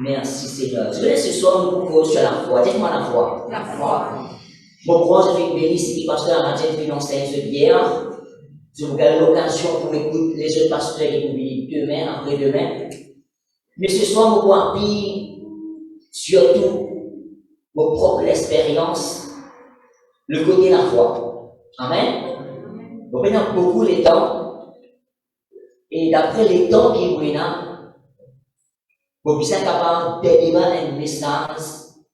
Merci Seigneur. Je voulais ce soir nous propose sur la foi. Dites-moi la foi. La foi. Mon grand, je vais bénir ici, pasteur Mathieu Financier ce hier. Je vous garde l'occasion pour écouter les autres pasteurs qui vont venir demain, après-demain. Mais ce soir, mon grand, surtout, mon propre expérience, le côté de la foi. Amen. Nous prenons beaucoup les temps. Et d'après les temps qui nous vous êtes capable de délivrer un message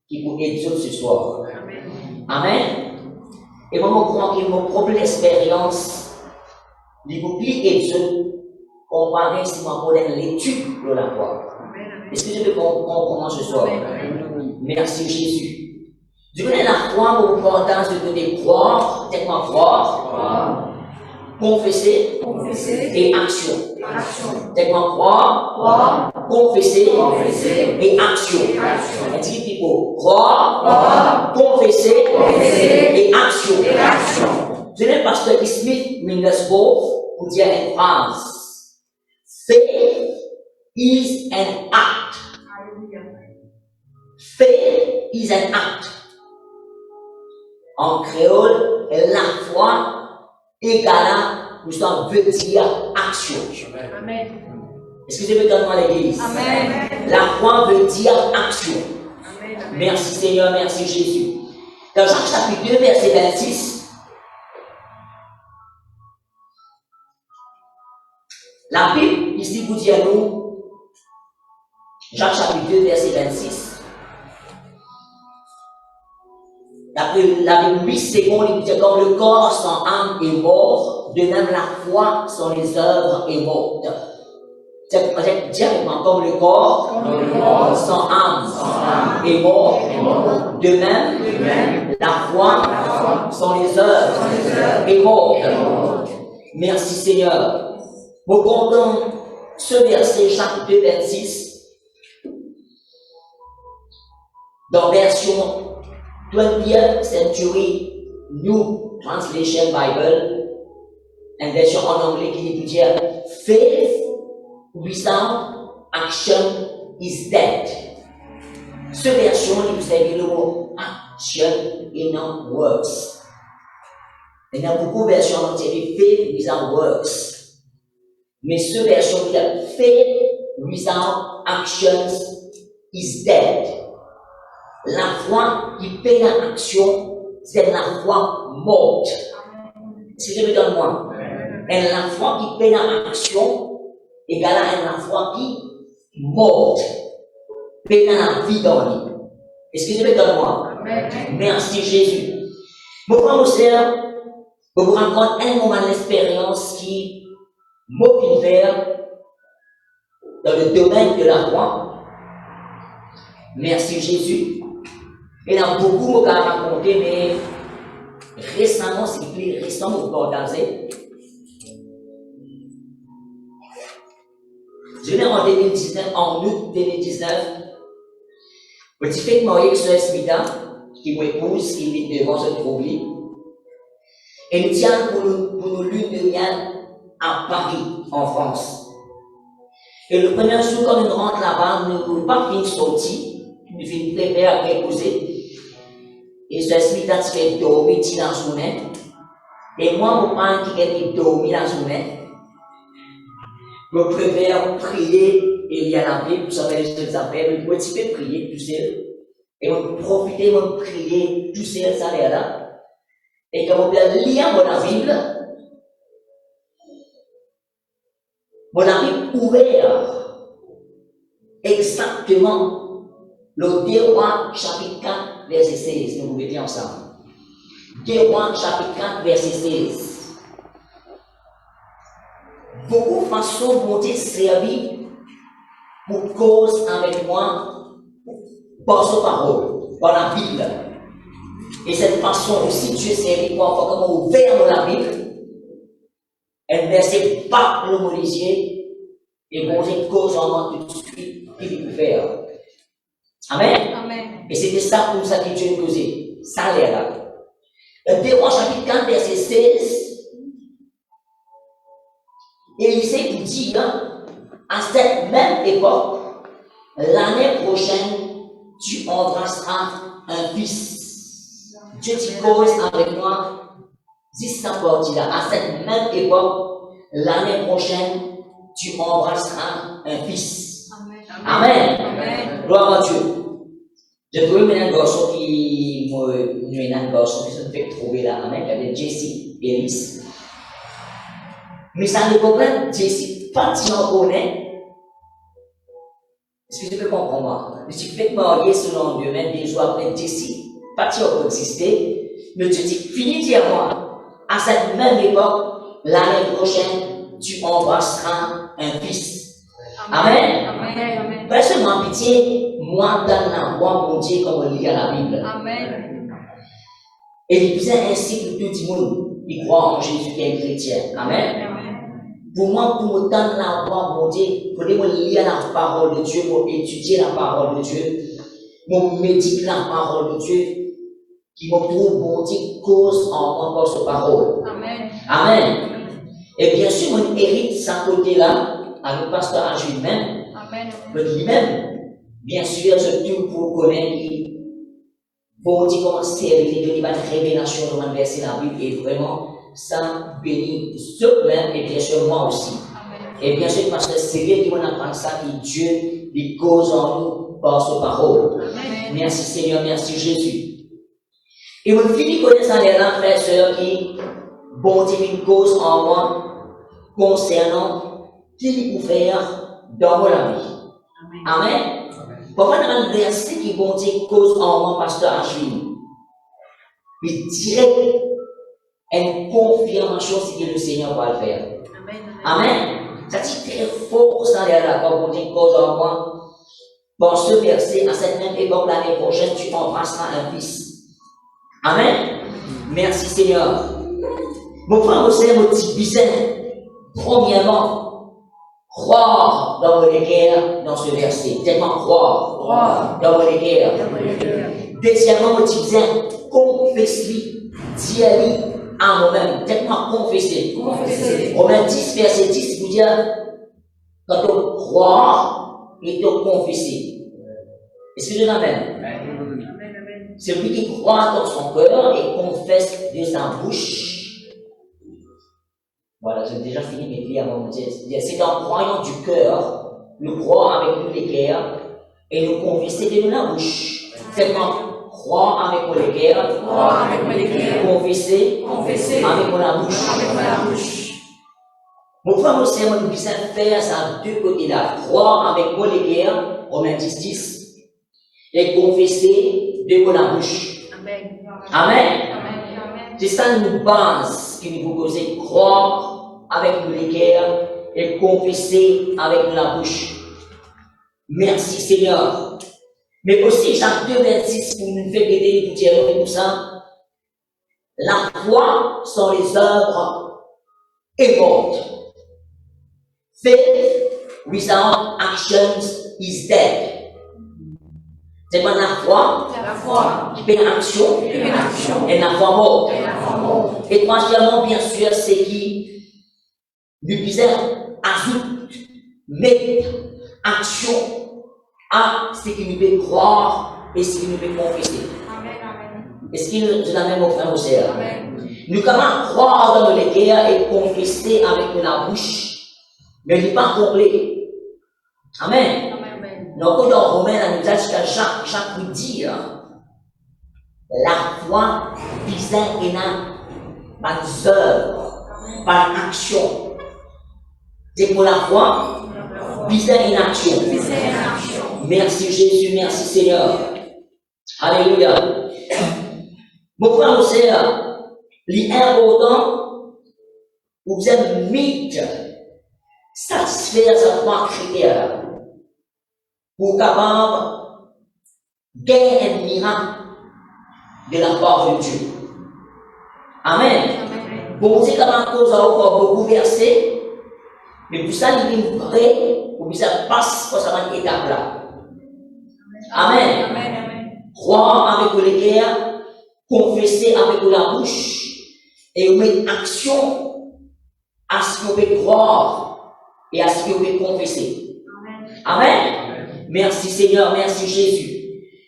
qui vous aide ce soir. Amen. Et moi, je crois que mon propre expérience, il vous plie et Dieu, comparé si moi, pour l'étude de la foi. Est-ce que je peux comprendre ce soir? Merci Jésus. Je connais la foi, l'importance de croire, dites-moi croire. Confesser et action. Dites-moi croire, confesser et action. Dis people, croire, confesser et action. Je n'ai pas pasteur Smith Mindersborough pour dire une phrase. Faith is an act. Faith is an act. En créole, la foi égale, nous sommes veut dire action. Amen. Est-ce que je peux donner à l'église? Amen. La foi veut dire action. Amen. Merci Seigneur, merci Jésus. Dans Jacques chapitre 2, verset 26, la Bible ici vous dit à nous, Jacques chapitre 2, verset 26. D'après la Bible 8 secondes, il dit comme le corps sans âme est mort, de même la foi sans les œuvres est morte. Directement comme le corps sans âme est mort, de même la foi sans les œuvres est morte. Merci Seigneur. Nous comptons ce verset Jacques 2, 26 dans version 20th Century New Translation Bible, une version en anglais qui dit dire faith without action is dead. Cette version, vous avez le mot action et non works. Il y a beaucoup de versions qui disent faith without works. Mais cette version dit faith without actions is dead. La foi qui paie l'action, c'est la foi morte. Si je me donne moi, et la foi qui paie l'action égale à la foi qui morte, paie la vie dans lui. Est-ce que je me donne moi? Merci Jésus. Mon frère, mon sœur, je vous raconte un moment d'expérience qui m'a pu faire dans le domaine de la foi. Merci Jésus. Il y a beaucoup à raconter, mais récemment, s'il vous plaît, récemment, vous partagez. Je viens en 2019, en août 2019, petit fait marié avec ce Smita, qui m'épouse, qui vit devant ce trouble. Et nous tient pour nous lune de rien à Paris, en France. Et le premier jour, quand nous rentrons là-bas, nous ne pouvons pas finir sortie, nous finissons préparer à reposer. Et ce Smith a fait dormir dans la journée. Et moi, mon père qui a dormir la journée, je préfère prier et lire la Bible, vous savez ce que ça fait, je peux prier tout seul. Et je profiter de prier tout seul, ça l'air là. Et quand on peut lire la Bible ouvert exactement le 2 Rois chapitre 4, verset 16. Nous vous mettons ensemble. 2 Rois chapitre 4, verset 16. Beaucoup de façons vont être servies pour cause avec moi par sa parole, par la Bible. Et cette façon aussi, Dieu servi pour avoir comment ouvert la Bible. Elle ne laissait pas le molisier et bon, c'est cause en moi tout de suite qu'il peut faire. Amen. Amen. Et c'était ça pour ça que Dieu nous causait. Ça l'air là. Le 2 Rois chapitre 4, verset 16. Élisée vous dit, à cette même époque, l'année prochaine, tu embrasseras un fils. Dieu te cause avec moi, dis ça partie-là, à cette même époque, l'année prochaine, tu embrasseras un fils. Amen. Amen. Gloire à Dieu. Je trouvais maintenant un garçon qui se fait trouver là, amen, qui avait Jesse Ellis. Mais ça ne peut pas Jesse, pas si on connaît. Est-ce que tu peux comprendre? Je suis fait marier selon Dieu, même des jours après Jesse, pas si on peut exister. Mais Dieu dit, finis dire moi, à cette même époque, l'année prochaine, tu embrasseras un fils. Amen. Amen. Parce que mon pitié, moi, dans la voix, mon Dieu, comme on lit à la Bible. Amen. Et il faisait ainsi que tout le monde, il croit en Jésus qui est chrétien. Amen. Amen. Pour moi, pour me donner la voix, mon Dieu, il faudrait me lire la parole de Dieu, pour étudier la parole de Dieu, pour méditer la parole de Dieu, qui me trouve, mon Dieu, cause en moi par sa parole. Amen. Amen. Et bien sûr, mon hérite sa côté-là, avec le pasteur Ange lui-même, lui-même, bien sûr, je tout pour connaître qui, bon Dieu, comment servir, de une révélation de mon verset dans la Bible, et vraiment, ça bénit ceux-là, et bien sûr, moi aussi. Amen. Et bien sûr, parce que c'est lui qui m'en apprend ça, qui Dieu, les cause en nous par sa parole. Amen. Merci Seigneur, merci Jésus. Et vous finissez connaissant les rangs, frères et sœurs, qui, bon Dieu, une cause en moi, concernant qu'il peut faire dans mon vie. Amen. Pourquoi dans un verset qui bon Dieu cause en moi, pasteur Achille, il dirait une confirmation si que le Seigneur va le faire. Amen. Ça dit très fort ça là, quand bon Dieu cause en moi. Dans ce verset, à cette même époque, l'année prochaine, tu embrasseras un fils. Amen. Merci Seigneur. Mon frère, vous savez, mon petit bizarre. Premièrement, croire dans mon équerre, dans ce verset. Tellement croire dans mon équerre. Deuxièmement, mon petit bizarre, confesse-lui, dis-lui à moi-même. Tellement confesser. Romains 10, verset 10, vous dire, quand on croit et on confesser. Est-ce que je l'amène? Celui qui croit dans son cœur et confesse de sa bouche. Voilà, j'ai déjà fini mes vies à mon Dieu. C'est en croyant du cœur, nous croire avec nous les cœurs et nous confesser de la bouche. Seulement croire avec mon cœur, confesser avec mon bouche. Mon frère, mon Seigneur, nous puissions faire ça de deux côtés-là. Croire avec mon cœur, Romains 10, 10, et confesser de mon bouche. Amen. Amen. C'est ça une base qui nous propose, croire avec le cœur et confesser avec la bouche. Merci Seigneur. Mais aussi, Jacques 2, 26, pour nous faire aider, pour dire tout ça, la foi sans les œuvres est morte. Faith without actions is dead. C'est pas la foi qui fait l'action et la foi morte. Et troisièmement, bien sûr, c'est qui nous puisons ajouter, mettre action à ce qui nous fait croire et ce qui nous fait confesser. Est-ce qu'il nous a même offert au ciel? Nous comment croire dans le cœur et confesser avec la bouche, mais il n'est pas complet. Amen. Donc, dans Romains, nous dit que chaque vous dire, la foi visant et par œuvre, par action. C'est pour la foi visant une action. Merci Jésus, merci Seigneur. Alléluia. Mon frère, mon sœur, l'important, vous êtes mythe, satisfaire sa foi critère. Pour capable gagner un miracle de la part de Dieu. Amen. Bon Dieu, comme à cause encore beaucoup versé, mais pour ça, il est vrai, pour que ça passe pour ça étape là. Amen. Croire avec le cœur, confesser avec la bouche, et mettre action à ce que vous pouvez croire et à ce que vous pouvez confesser. Amen. Merci Seigneur, merci Jésus.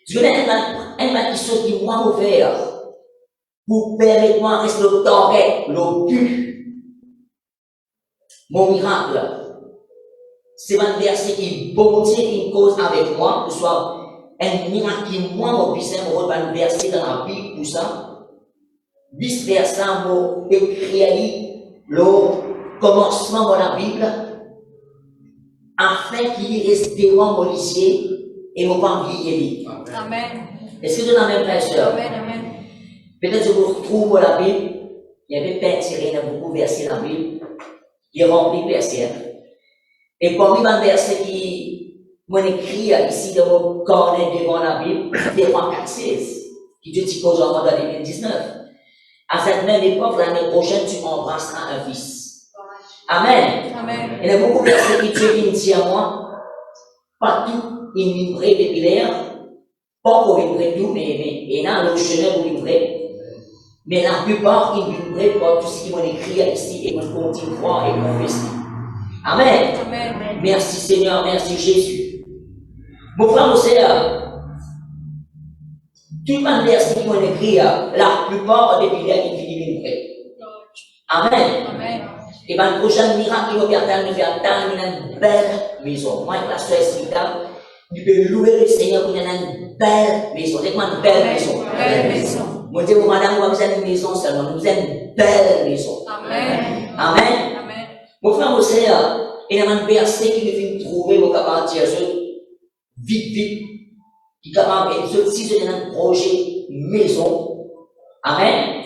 Je connais une chose qui m'a ouvert pour permettre moi de rester le temps, le but. Mon miracle, c'est un verset qui bon Dieu qui cause avec moi, que ce soit un miracle qui moi, mon puissant, un verset dans la Bible, pour ça. Vice versa, mon écrit le commencement de la Bible, afin qu'il reste devant mon lycée et mon famille. Amen. Est-ce que tu as la même frère? Amen, amen. Peut-être que vous retrouvez la Bible, il y avait Père Thierry, il y a beaucoup de versets dans la Bible, il est rempli de versets. Et parmi les versets qui m'ont écrit ici dans mon cornet devant la Bible, c'est Romains 4:16, qui Dieu dit qu'aujourd'hui dans 2019. À cette même époque, l'année prochaine, tu embrasseras un fils. Amen. Amen. Il y a beaucoup de versets qui Dieu dit à moi, pas tout, il livrait des prières, pas pour livrer tout, mais il y a le chemin pour livrer. Mais la plupart, ils livraient pas tout ce qu'ils m'ont écrit ici et m'ont continué à croire et confesser. Amen. Amen. Merci Seigneur, merci Jésus. Mon frère, mon sœur, tout le verset qui m'ont écrit, la plupart des prières qui finissent livrées. Amen. Amen. Et bien, le prochain miracle qui va faire une belle maison. Moi, avec la soeur Esmita, je peux louer le Seigneur pour une belle maison. Dites-moi une belle maison. Belle maison. Moi, je dis, madame, vous avez une maison seulement. Nous avons une belle maison. Amen. Amen. Amen. Mon frère, mon sœur, il y a un verset qui me fait trouver, mon capable de dire, vite, qui est capable de dire, si vous avez un projet maison. Amen.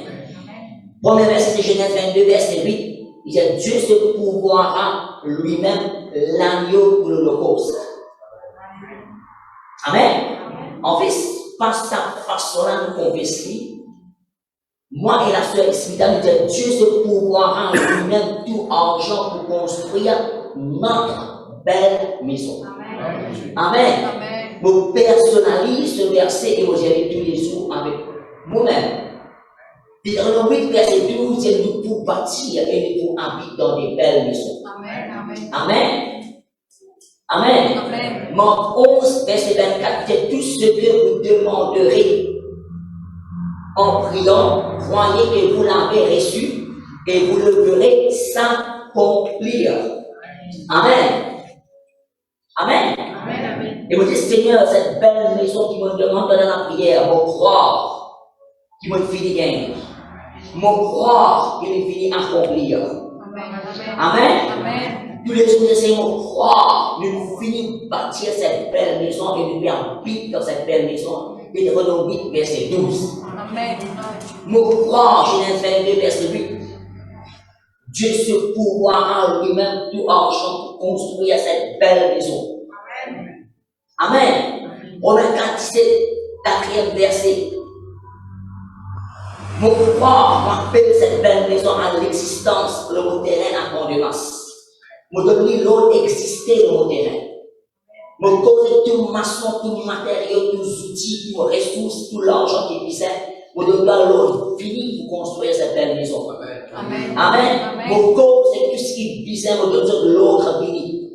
Premier verset de Genèse 22, verset 8. Il dit, Dieu se pourvoira lui-même l'agneau pour l'Holocauste. Amen. En fait, par sa façon-là de confesser, moi et la sœur Esmita nous disons, Dieu se pourvoira lui-même tout argent pour construire notre belle maison. Amen. Amen. Amen. Je personnalise ce verset et je dirai tous les jours avec moi-même. Dans le 8, verset 12, c'est nous pour bâtir et nous pour habiter dans des belles maisons. Amen. Amen. Amen. Amen. Amen. Marc 11, verset 24, c'est tout ce que vous demanderez en priant, croyez que vous l'avez reçu et vous le verrez s'accomplir. Amen. Amen. Amen. Et vous dites, Seigneur, cette belle maison qui me demande dans la prière, mon croire, qui me finit gagner. Mon croire, qui me finit accomplir. Amen. Amen. Tous les jours, j'essaie mon croire, nous finissons bâtir cette belle maison et nous habiter dans cette belle maison. Et de Romains 8, verset 12. Amen. Mon croire, Genèse 22, verset 8. Dieu se pourvoira lui-même tout argent pour construire cette belle maison. Amen. Romains 4, 17, 4e verset. Mon croire m'appelle cette belle maison à l'existence, le terrain à abondance. Mon donner l'autre exister le terrain. Mon cause tout maçon, tout matériel, tous outils, tout ressources, tout l'argent qui puisse être. Mon donner l'autre fini pour construire cette belle maison. Amen. Amen. Mon cause c'est tout ce qui puisse être, mon donner l'autre fini.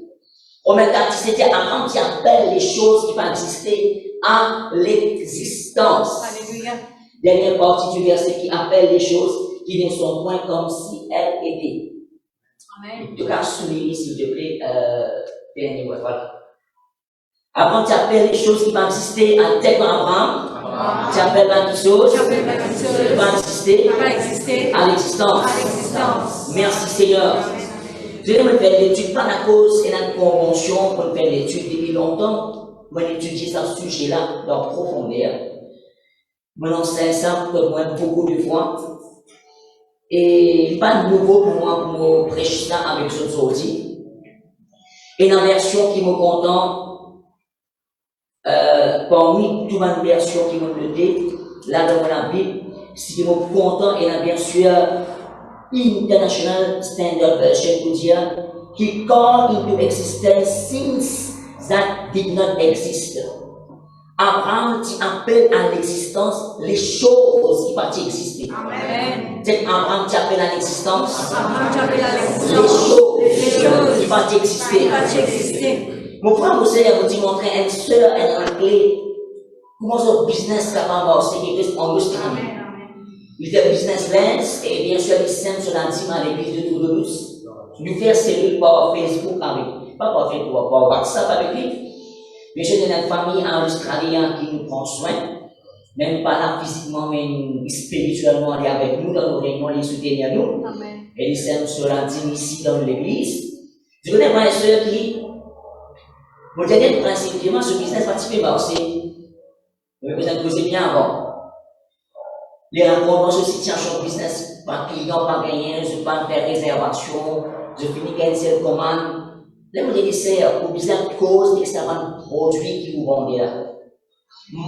Romains 4, 17, avant qui appelle les choses qui vont exister à l'existence. Alléluia. Dernière partie du verset qui appelle les choses qui ne sont point comme si elles étaient. Amen. En tout cas, souligner s'il te plaît, dernier mot, voilà. Avant tu appelles les choses qui vont exister à tel qu'Abraham, tu appelles la chose qui va exister à l'existence. Merci Seigneur. Je vais me faire l'étude, pas la cause et la convention pour faire l'étude depuis longtemps. Je vais étudier ce sujet-là dans profondeur. Maintenant, c'est ça pour moi beaucoup de fois. Et pas de nouveau pour moi pour me prêcher ça avec ce sorti. Et la version qui me content, parmi toutes les versions qui m'ont donné, là dans la Bible, ce qui me content est la version International Standard Version pour dire qui call into existence things that did not exist. Abraham qui appelle à l'existence les choses qui peuvent exister. Amen. C'est Abraham qui appelle à l'existence Abraham qui appelle à les l'existence choses les choses qui peuvent exister. qui peuvent exister. Mon frère, vous savez, vous dit montrer une sœur, un clé. Comment ce business capable de marcher quelque chose en Australie? Il fait business lens et bien sûr, il sème sur la team à l'église de Toulouse. Nous faire cellule par Facebook avec, pas par Facebook, par WhatsApp avec lui. Mais j'ai une famille en Australie qui nous prend soin. Même pas là physiquement, mais spirituellement, elle est avec nous dans nos réunions, ils soutiennent nous. Et ils sème sur la team ici dans l'église. Je connais pas une sœur qui, mon dernier principe, ce business participe à marcher. Mais vous imposez bien avant. Les rencontres, je suis en business, pas client, pas gagné, je ne pas faire réservation, je finis qu'une seule commande. Là, vous dites, c'est pour business cause d'excellents produits qui vous vendez là.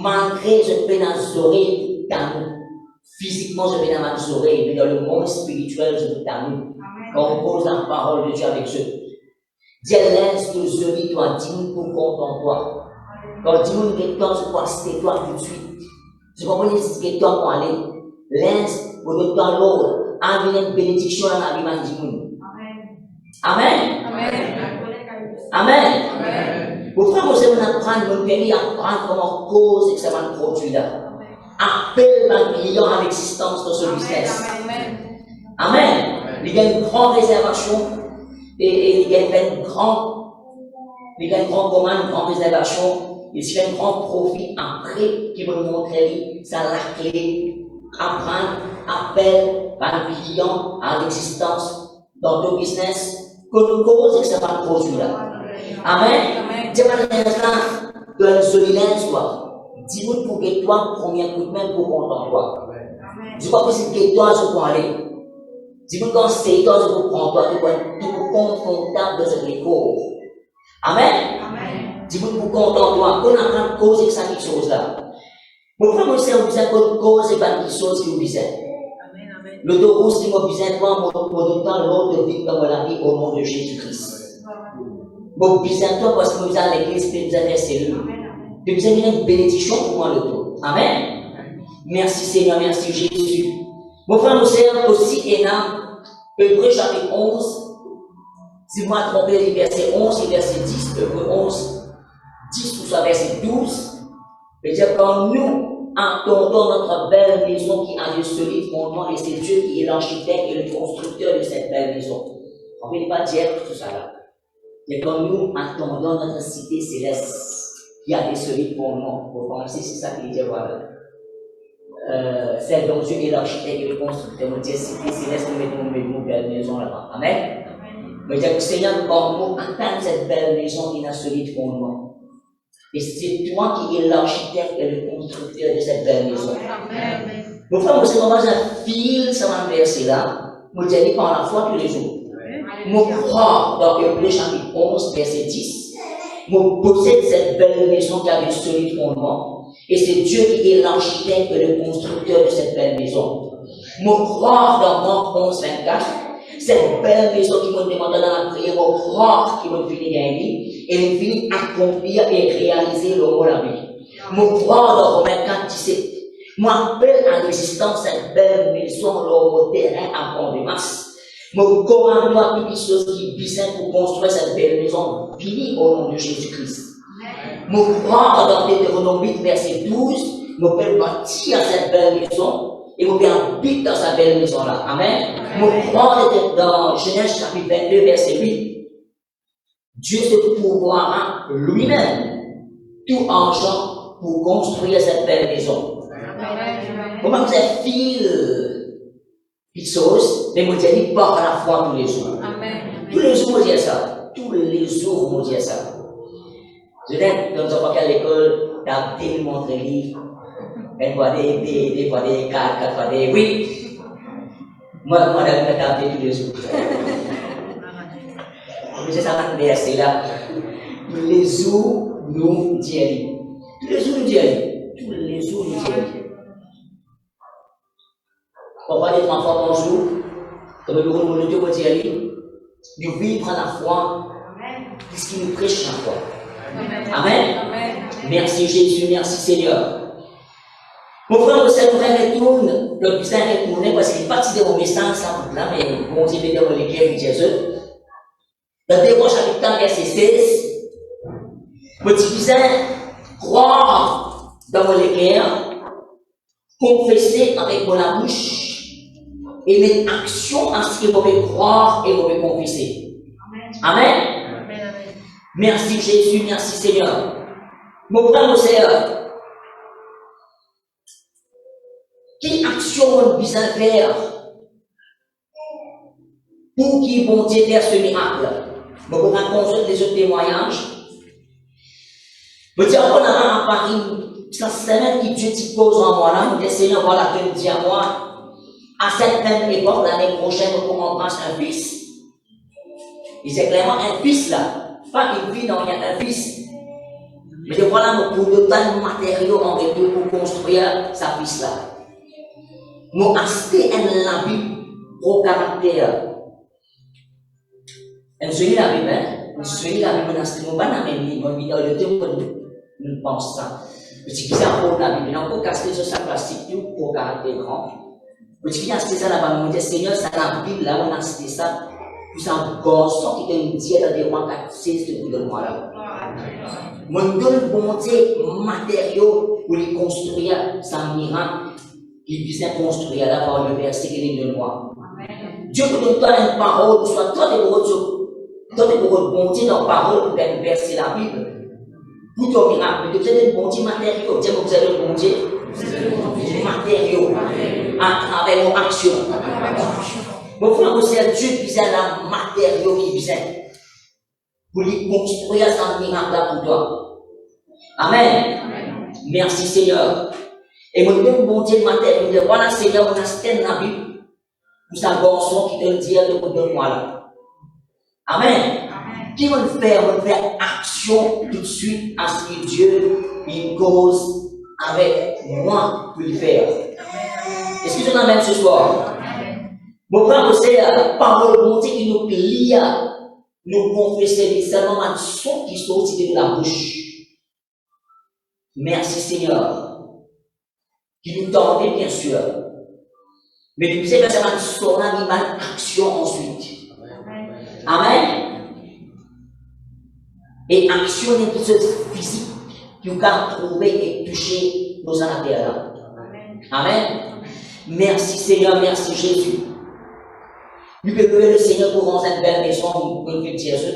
Malgré, je peux dans oreilles, physiquement, je peux dans ma oreilles, mais dans le monde spirituel, je peux dans nous. Quand on pose la parole de Dieu avec eux. Dieu laisse nos oreilles, toi, dis-nous pour compte en toi. Quand dis-nous que toi, je crois que c'était toi tout de suite. Je comprends que toi pour aller. Laisse pour le temps l'autre. Envoie une bénédiction dans la vie de dis-nous. Amen. Amen. Pour faire vous apprendre, mon pays apprendre comment cause et que ça va produire là. Appelle un client à l'existence de ce business. Amen. Il y a une grande réservation et il y a une grande commande, une grande réservation. Il y a un grand profit après qui va nous montrer ça la clé. Apprendre, appel par un client à l'existence dans ton business que nous cause et que ça va produire là. Amen. Dieu va nous dans une solilence, toi. Dis-nous pour que toi, premier coup de main pour content toi. Dis-moi que c'est que toi, je peux aller. Dis-nous quand c'est toi, je peux prendre toi, tu peux confortable de ce récours. Amen. Dis-moi pour content toi. On apprend cause et que ça quelque chose là. Mon frère, moi, c'est un besoin de cause et pas quelque chose qui vous besoin. Le dos rouge qui m'a besoin de toi, mon temps, l'autre de vivre dans la vie au nom de Jésus-Christ. Mon besoin de toi parce que nous avons l'église, puis nous avons les cellules. Puis vous avez une bénédiction pour moi le dos. Amen. Merci Seigneur, merci Jésus. Mon frère, nous sommes aussi énorme. Hébreu chapitre 11. Si vous m'avez trompé, les versets 11 et verset 10, Hébreu 11, 10 ou soit verset 12. Je dire, quand nous entendons notre belle maison qui a de solides fondements, et c'est Dieu qui est l'architecte et le constructeur de cette belle maison. On ne peut pas dire tout ça là. Mais quand nous entendons notre cité céleste qui a des solides fondements, vous pensez, c'est ça qu'il dit, voilà. Celle dont Dieu est l'architecte et le constructeur, nous dit cité céleste, nous mettons une belle maison là-bas. Amen. Mais dire que Seigneur, quand nous entendons cette belle maison qui a solide fondement, et c'est toi qui es l'architecte et le constructeur de cette belle maison. Mon frère, moi, c'est comment je file ça va verser là. Moi, je dis par la foi tous les jours. Moi, crois dans Hébreu chapitre 11, verset 10. Moi, possède cette belle maison qui a de solides fondements. Et c'est Dieu qui est l'architecte et le constructeur de cette belle maison. Moi, crois dans Marc 11, 24. Cette belle maison qui m'a demandé dans la prière, moi, croire qui m'a fini gagner. Et il finit accomplir et réaliser le rôle à lui. Moi, croire dans Romains 4, 17. Moi, appelle à l'existence cette belle maison, le terrain à fond de masse. Moi, commande-moi toutes les choses qui visent pour construire cette belle maison, finie au nom de Jésus-Christ. Moi, croire dans Deutéronome 8, verset 12, moi, peux bâtir cette belle maison. Et vous pouvez habiter dans sa belle maison là. Amen. Moi, croire dans Genèse chapitre 22, verset 8. Dieu se pourvoira lui-même tout argent pour construire cette belle maison. Comment vous êtes fil de choses, mais vous dites par la foi tous les jours. Tous les jours, vous dites ça. Tous les jours, vous dites ça. Je dis, dans n'importe quelle école, t'as tellement de livres. Une fois des fois des 4 fois des 8. Moi, je taper tous les jours. Mais c'est ça qui verset là. Tous les jours, nous disons. Tous les jours, nous disons. Tous les jours, nous disons. On va dire 3 fois par jour. Comme le gros de Dieu va dire. Nous vivons la foi. Qu'est-ce qu'il nous prêche la foi? Amen. Merci Jésus, merci Seigneur. Mon frère, vous savez, retourne, le puissant retourner parce qu'il est parti de mon message, ça, là, mais bon Dieu, dans l'équipe de Jésus. Dans Hébreux chapitre 4, verset 16, Petit cousin, croire dans mon cœur, confesser avec mon bouche et mettre action à ce que vous pouvez croire et vous pouvez confesser. Amen. Amen. Merci Jésus, merci Seigneur. Mon frère, mon Seigneur, quelle action on besoin faire pour qu'il bon Dieu fasse ce miracle? Vous pouvez consulter les autres témoignages. Vous dites, on a un Paris, ça semaine qui Dieu t'y pose en moi là, le Seigneur voilà que me dit à moi, à cette même époque, l'année prochaine, on commence un fils. Il c'est clairement un fils là, pas une fille, non, il y a un fils. Mais voilà, pour le tas de matériaux en retour pour construire sa fils là. Mon aspect est la Bible au caractère. Et je la Bible, je la Bible, je ne pas la même mon vidéo de temps nous pense ça. Je dis que ça pour la Bible, on peut casser sur sa plastique pour caractère grand. Je dis que c'est ça là-bas, mon Dieu Seigneur, c'est la Bible là, on a cité ça. Puis un garçon qui te dit dans des rois 4-6 de moi là. Mon donne bon Dieu matériaux pour les construire sans miracle. Il puisse construire là par le verset qu'il est de moi. Dieu vous donne toi une parole, soit toi des bon Dieu dans la parole pour verser la Bible. Pour ton miracle, vous avez un bon Dieu matériaux. Dieu vous avez un bon Dieu matériaux à travers vos actions. Mon frère, vous savez, Dieu puisse la matériaux qui puisse pour lui construire un miracle là pour toi. Amen. Merci Seigneur. Et mon Dieu, bon Dieu matériaux, voilà Seigneur, on a cité dans la Bible. Pour un garçon qui te le dit de donne-moi là. Amen. Qui va faire action tout de suite à ce que Dieu il cause avec moi pour le faire. Est-ce que tu en as même ce soir? Mon frère, c'est la parole de Dieu qui nous plie à nous confesser seulement un son qui sortit de la bouche. Merci Seigneur. Qui nous tendait bien sûr. Mais nous savons que c'est un son animal action ensuite. Amen. Et action n'est plus physique qui nous a trouvé et touché nos intérieurs. Amen. Merci Seigneur, merci Jésus. Nous pouvons le Seigneur pour rendre cette belle maison, pour nous faire dire ça.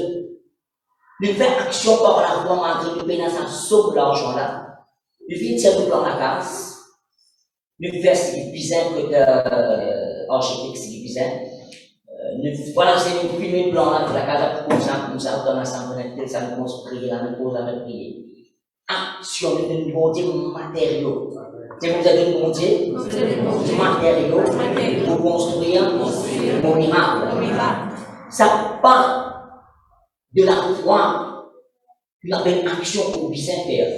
Nous faisons action par la foi, malgré nous payons ça sauve l'argent là. Nous faisons tirer dans la case. Nous faisons ce qui est bizarre, architecte, ce qui est bizarre. Voilà, c'est une filmer blanc là, pour la case comme ça, dans la santé, ça nous construit, là, nous pose à notre prier. Action, nous donne bon Dieu matériaux. C'est vous avez bon Dieu matériaux pour construire mon miracle. Ça part de la foi, une appelle action pour bien faire.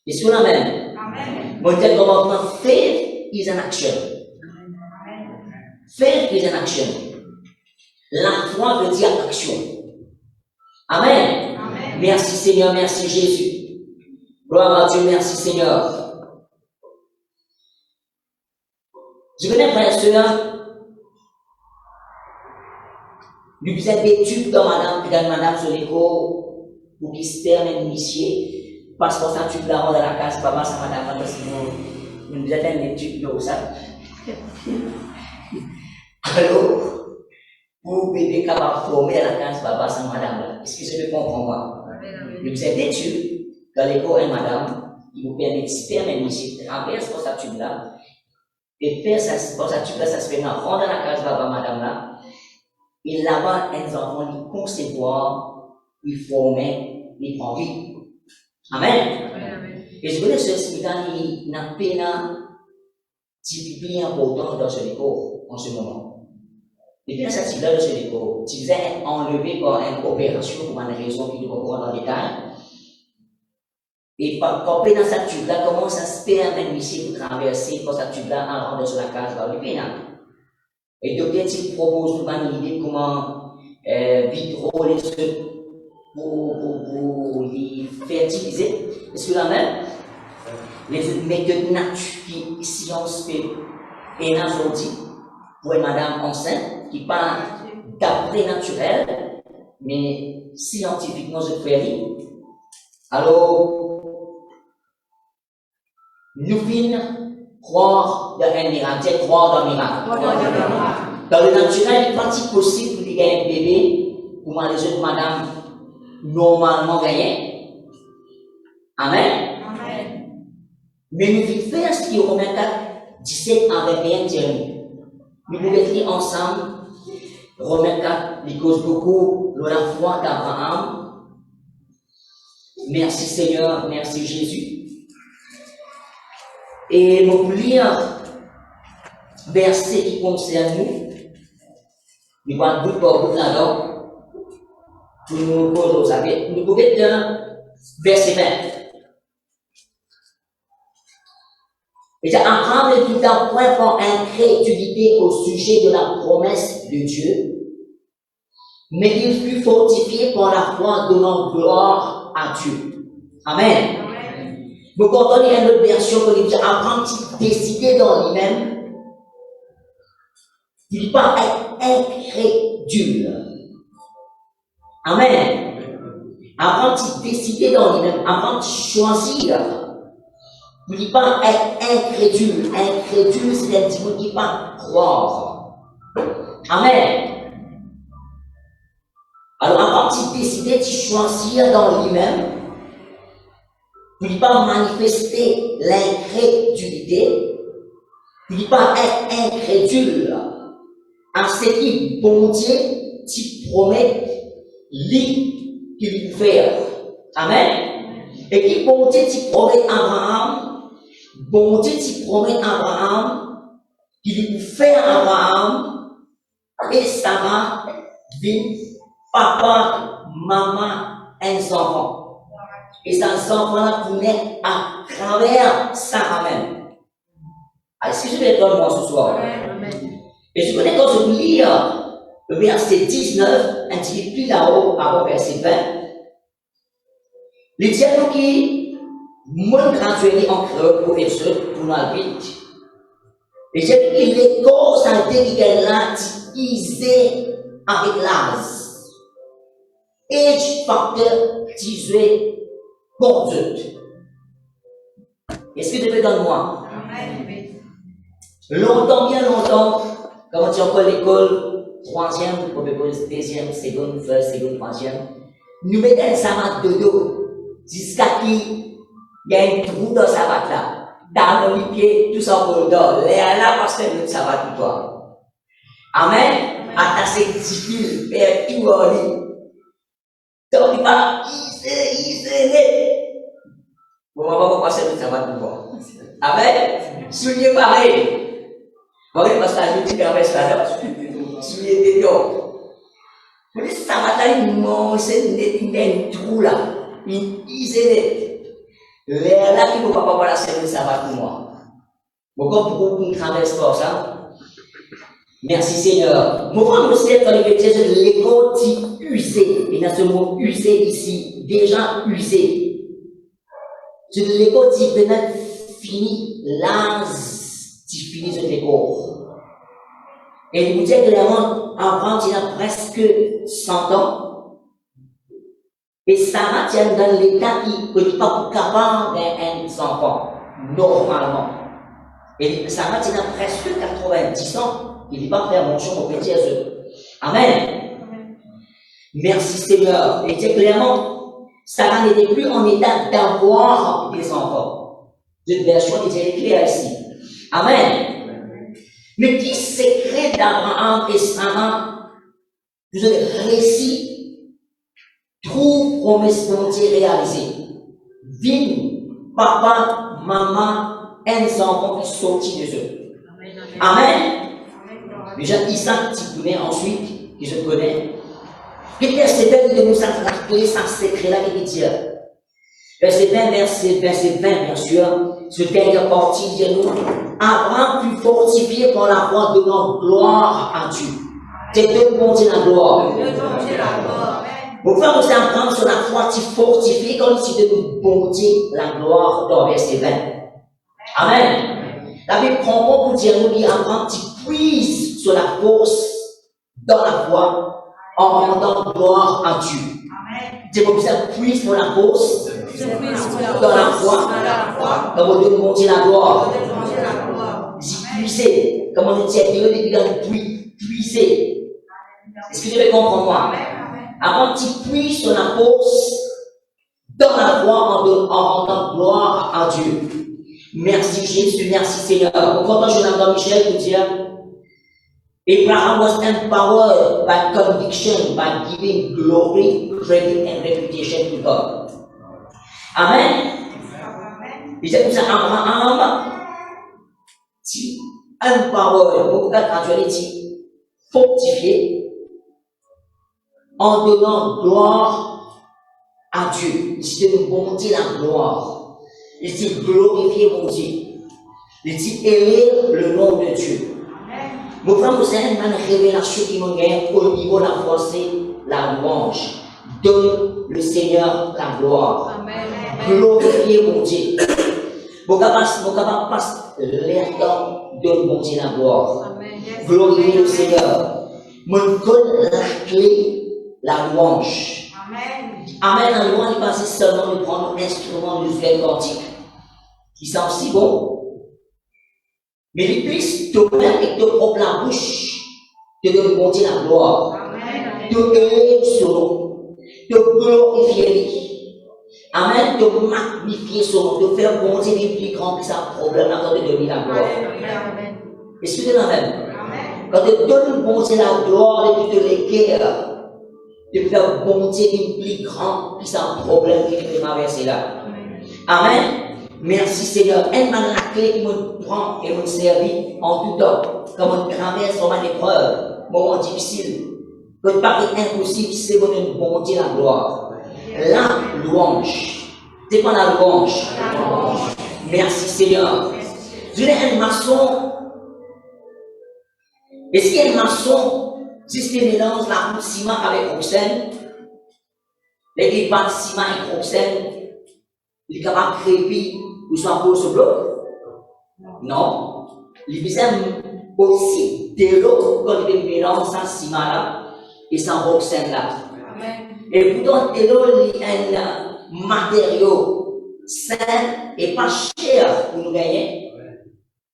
Est-ce qu'on a même? Mon Dieu, commandement, faith is an action. Faith is an action. La foi veut dire action. Amen. Merci Seigneur, merci Jésus. Gloire à Dieu, merci Seigneur. Je connais frère et soeur, nous faisons des tubes dans madame sur l'écho pour qu'il se termine initié. Parce que ça tube là, on dans la case, papa, ça madame, parce que nous faisons des tubes d'eau, ça. Alors, pour bébé capable de former à la case, papa, ça madame, est-ce que je peux comprendre moi? Nous faisons des tubes dans l'écho et madame, il vous permet de se terminer initié, traverse pour cette tube là. Et faire ça, pour ça, tu peux, ça se fait dans rendre la case, papa, madame là. Et là-bas, les enfants, ils concevoir, ils former, ils prennent vie. Amen. Et je voulais ce spectacle, il n'a pas typiquement important dans ce décor, en ce moment. Et puis, cette type-là de ce décor, tu faisais être enlevé par une opération pour une raison qui nous reprend dans le détail. Et quand on dans cette tube-là, comment ça se permet ici de traverser pour cette tube-là en rentrant sur la case dans le pays. Et donc, il propose pour une idée comment vitro les œufs pour les fertiliser. Est-ce que là même, les méthodes naturelles qui science fait et aujourd'hui pour une madame enceinte qui parle d'après naturel, mais scientifiquement je fais. Alors, nous finissons croire dans un miracle, c'est croire dans un miracle. Dans le naturel, il n'est pas possible pour gagner un bébé, pour moi, les autres madame, normalement gagner. Amen. Mais nous devons faire ce qui est au Romains 4, 17 à 21 Jérémie. Nous pouvons écrire ensemble Romains 4, il cause beaucoup de la foi d'Abraham. Merci Seigneur, merci Jésus. Et nous pouvons lire verset qui concerne nous. Nous allons bout par bout là-dedans. Pour nous poser aux avis. Nous pouvons lire verset 20. Et Abraham ne douta point par incrédulité au sujet de la promesse de Dieu, mais il fut fortifié par la foi donnant gloire à Dieu. Amen. Vous comprenez une autre version que dit Abraham décidé dans lui-même, il ne peut pas être incrédule. Amen. Abraham décidé dans lui-même, Abraham choisir. Il ne peut pas être incrédule. Incrédule, c'est un petit mot qui ne peut pas croire. Amen. Alors, Abraham décidé de choisir dans lui-même. Il ne peut pas manifester l'incrédulité. Il ne peut pas être incrédule. En ce qui, bon Dieu, tu promets, lui, qu'il peut faire. Amen. Et qui, bon Dieu, tu promets Abraham. Bon Dieu, tu promets Abraham, qu'il peut faire Abraham, et Sarah, vient, papa, maman, un enfant. Et cet enfant-là naît à travers Sarah même. Est-ce que je vais être moi ce soir? Et je connais quand je lis le verset 19, un petit peu plus là-haut, avant verset 20, le dialogue qui mon gradué en créole professeur pour la vie. Et j'ai dit que l'école santé qui est là, disait avec l'âge. Et du facteur disait conduite. Est-ce que tu peux donner moi? Longtemps, bien longtemps, quand tu as l'école, troisième, deuxième, seconde, first, seconde, troisième, nous mettons ça à dodo jusqu'à qui il y a un trou dans sa batte là. Dans le pied, tout ça pour le dos. Là, parce que nous, ça va tout toi. Amen. Attacher petit fil, faire tout en ligne. Donc, il va, bon, on va passer tout ça va tout toi. Amen. Soulier pareil. Bon, parce que la journée, tu traverses là, soulier des dos. Mais ça va t'aller, non, c'est un trou là. Il est là qui ne peut pas voir la semaine, ça va pour moi. Pourquoi vous traversez comme ça? Merci Seigneur. Mon frère, vous êtes dans les vêtements de l'école dit usé. Et dans ce mot usé ici, déjà usé. C'est de l'école dit maintenant fini, l'âge dit fini de l'école. Et il vous dit clairement, Abraham, il a presque 100 ans. Et Sarah tient dans l'état qui ne peut pas capable d'un enfant, normalement. Et Sarah tient presque 90 ans, il n'est pas faire mention au petit Jésus. Amen. Merci Seigneur. Et c'est clairement, Sarah n'était plus en état d'avoir des enfants. Cette version était claire ici. Amen. Mais qui secret d'Abraham et Sarah, vous avez réussi tout promesse de Dieu réalisée. Vine, papa, maman, un enfant qui sortit de eux. Amen. Déjà, Isaac, tu connais ensuite, que je connais. Peut-être c'est belle de nous attraper sans secret-là qui dit Dieu. Verset 20, verset 20, bien sûr, ce dernier partie dit nous, Abraham fut fortifié par la foi donnant gloire à Dieu. C'est de bon Dieu la gloire. Vous frères, vous apprendre sur la foi fortifiée comme si de nous bondir la gloire dans verset 20. Amen. La Bible prend pour dire nous qu'Abraham puise sur la force dans la foi en rendant gloire à Dieu. C'est pour ça puise pour la force Dans la foi, comme on donne mon Dieu la gloire. J'y puiser, comme on dit, depuis dans puiser. Est-ce que tu veux comprendre moi? Avant tu puisses ton apôtre dans la foi en rendant gloire à Dieu. Merci Jésus, merci Seigneur. Quand je l'entends Michel vous dire, Abraham was empowered by conviction, by giving glory, credit, and reputation to God. Amen. Et c'est pour ça Abraham, si empowered, pour traduire dit fortifié, en donnant gloire à Dieu. Il dit de bonté la gloire. Il dit glorifier mon Dieu. Il dit aimer le nom de Dieu. Mon frère, vous avez une révélation qui me gagne au niveau de la foi, c'est la louange. Donne le Seigneur la gloire. Glorifier mon Dieu. Mon capable passe l'air de mon Dieu la gloire. Glorifier le Seigneur. Mon donne la clé, la louange. Amen. La louange n'est pas seulement de prendre un instrument de faire cantique, qui sent si bon. Mais il puisse toi-même avec ton propre la bouche de monter la gloire, de élever son nom, de glorifier lui. Amen, de magnifier son nom, de faire monter les plus grands que ça problème avant de donner la gloire. Est-ce que tu es dans même? Quand tu donnes monter la gloire et tu te l'équerres, de faire monter les plus grands que ça problème qui te traverser là. Amen. Merci Seigneur. Elle m'a la clé qui me prend et me servit en tout temps. Comme on traverse une épreuve, moment difficile. Que paraît impossible, c'est bon Dieu la gloire. La louange. C'est quoi la louange? Merci Seigneur. Je l'ai un maçon. Est-ce qu'il y a un maçon, si ce mélange la ciment avec oxène, les débats de ciment avec oxène, il est capable de créer ou soit pour ce bloc? Non. Il besoin aussi de l'eau quand il mélange sans ciment là et sans oxène là. Et pourtant, l'eau est un matériau sain et pas cher pour nous gagner.